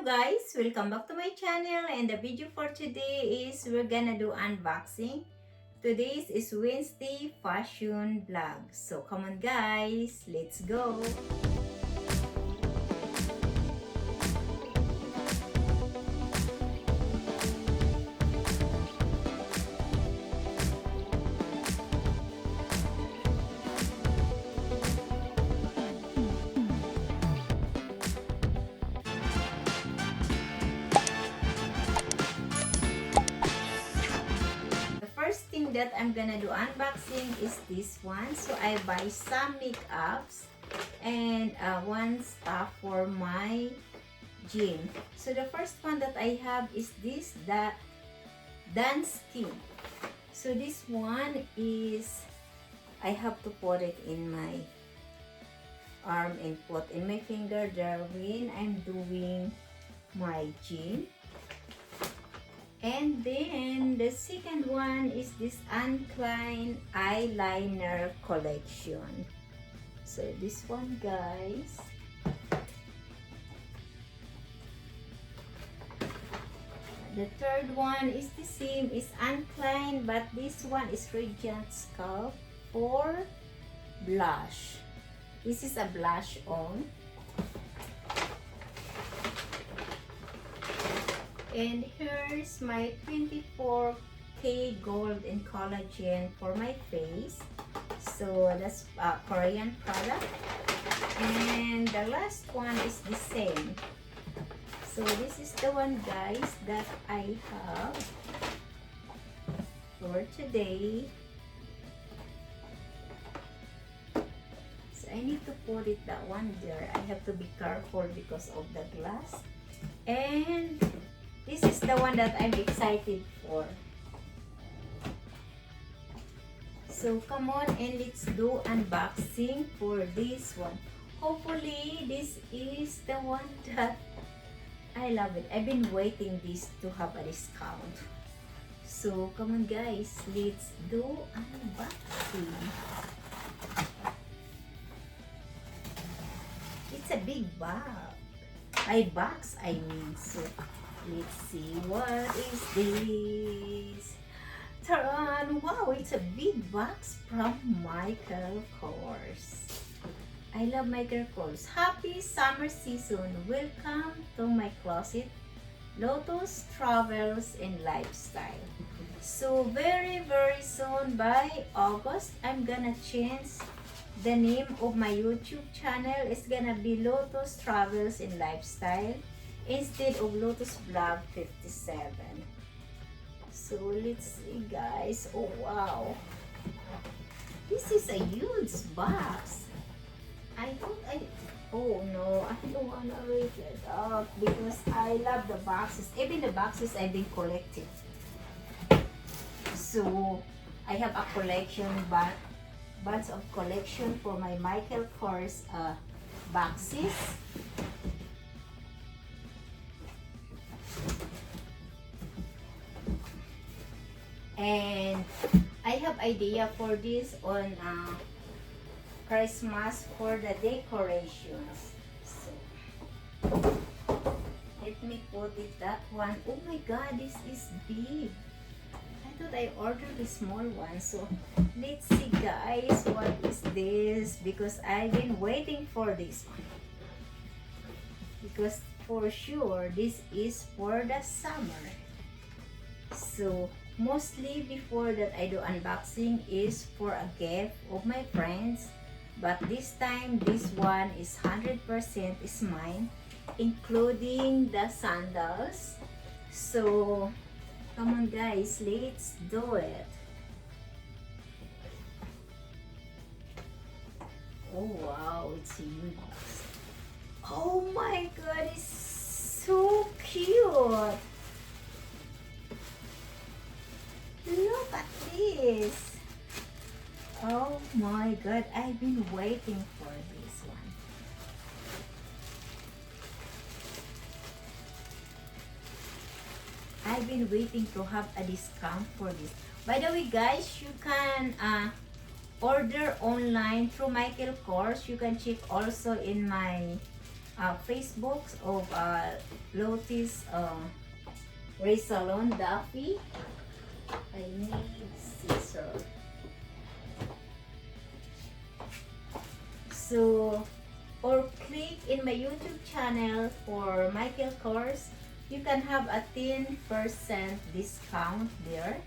guys, welcome back to my channel, and the video for today is we're gonna do unboxing. Today's is Wednesday fashion vlog. So come on guys, let's go. The first thing that I'm gonna do unboxing is this one. So I buy some makeups and one stuff for my gym. So the first one that I have is this, the Dance Skin. So this one is, I have to put it in my arm and put in my finger there when I'm doing my gym. And then the second one is this Uncline eyeliner collection. So this one guys. The third one is the same, is Uncline, but this one is Radiant Scalp for blush. This is a blush on. And here's my 24K gold and collagen for my face. So that's a Korean product. And the last one is the same. So this is the one guys that I have for today. So I need to put it that one there. I have to be careful because of the glass. And this is the one that I'm excited for. So come on and let's do unboxing for this one. Hopefully this is the one that I love it. I've been waiting this to have a discount. So come on guys, let's do unboxing. It's a big box. Box I mean. So let's see what is this. Taran! Wow, it's a big box from Michael Kors. I love Michael Kors. Happy summer season. Welcome to my closet. Lotus Travels and Lifestyle. So very soon by August, I'm gonna change the name of my YouTube channel. It's gonna be Lotus Travels and Lifestyle instead of Lotus Vlog 57. So let's see guys. Oh wow, this is a huge box. Oh no, I don't wanna rip it up because I love the boxes. Even the boxes I've been collecting. So I have a collection, but bunch of collection for my Michael Kors boxes. And I have idea for this on Christmas for the decorations. So let me put it that one. Oh my god, this is big. I thought I ordered the small one. So let's see guys, what is this? Because I've been waiting for this one. Because for sure this is for the summer. So mostly before that I do unboxing is for a gift of my friends, but this time this one is 100% is mine, including the sandals. So come on guys, let's do it. Oh wow, it's huge. Oh my god, it's so cute. Look at this. Oh my god, I've been waiting for this one. I've been waiting to have a discount for this. By the way guys, you can order online through Michael Kors. You can check also in my Facebook of Lotus Ray Salon Daffy. I need scissor. So, or click in my YouTube channel for Michael Kors. You can have a 10% discount there.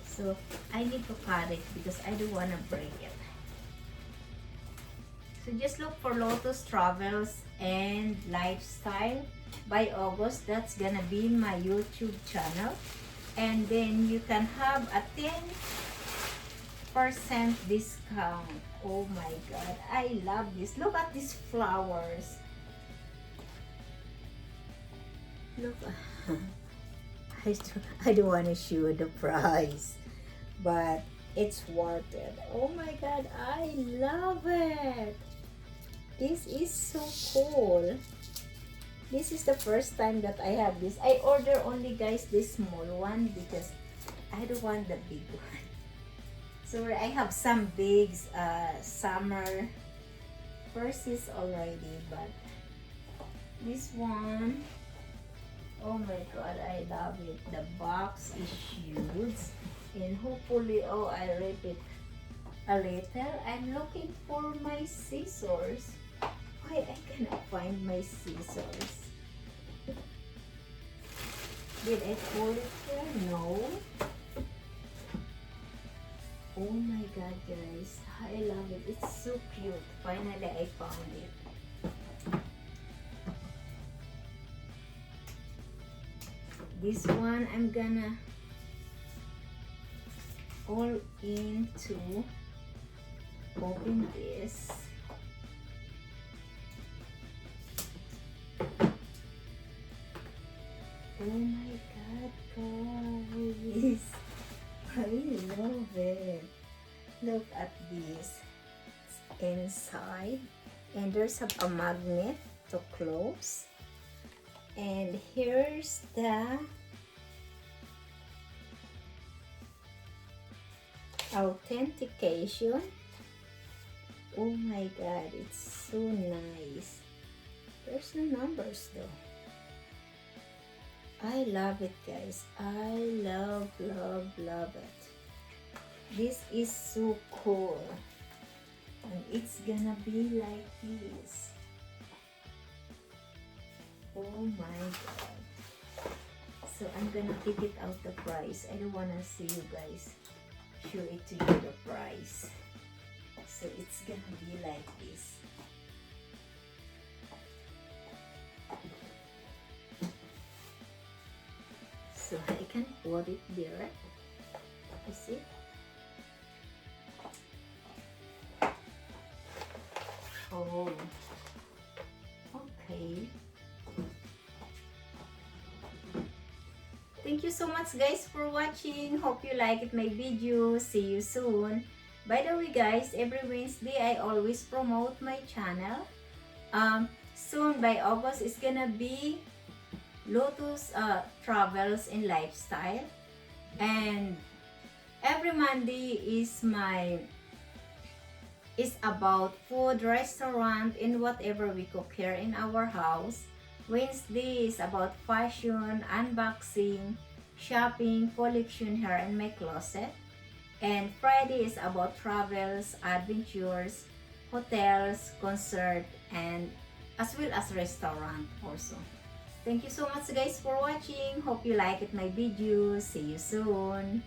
So, I need to cut it because I don't want to break it. So, just look for Lotus Travels and Lifestyle by August. That's gonna be my YouTube channel. And then you can have a 10% discount. Oh my god, I love this. Look at these flowers. Look. I don't want to show the price, but it's worth it. Oh my god, I love it. This is so cool. This is the first time that I have this. I order only, guys, this small one because I don't want the big one. So I have some big summer purses already, but this one, oh my god, I love it. The box is huge, and hopefully, oh, I rip it a little. I'm looking for my scissors. Why I cannot find my scissors? Did I put it here? No. Oh my god, guys, I love it. It's so cute. Finally, I found it. This one, I'm gonna all into open this. Oh my god, guys. I love it. Look at this. It's inside. And there's a magnet to close. And here's the authentication. Oh my god, it's so nice. There's no numbers though. I love it, guys. I love it. This is so cool. And it's gonna be like this. Oh my god. So I'm gonna take it out the price. I don't wanna see you guys. Show it to you the price. So it's gonna be like this. So I can put it there. You see? Oh, okay. Thank you so much, guys, for watching. Hope you liked my video. See you soon. By the way, guys, every Wednesday I always promote my channel. Soon by August it's gonna be Lotus Travels and Lifestyle, and every Monday is about food, restaurant, and whatever we cook here in our house. Wednesday is about fashion, unboxing, shopping, collection here in my closet, and Friday is about travels, adventures, hotels, concert, and as well as restaurant also. Thank you so much, guys, for watching. Hope you liked my video. See you soon.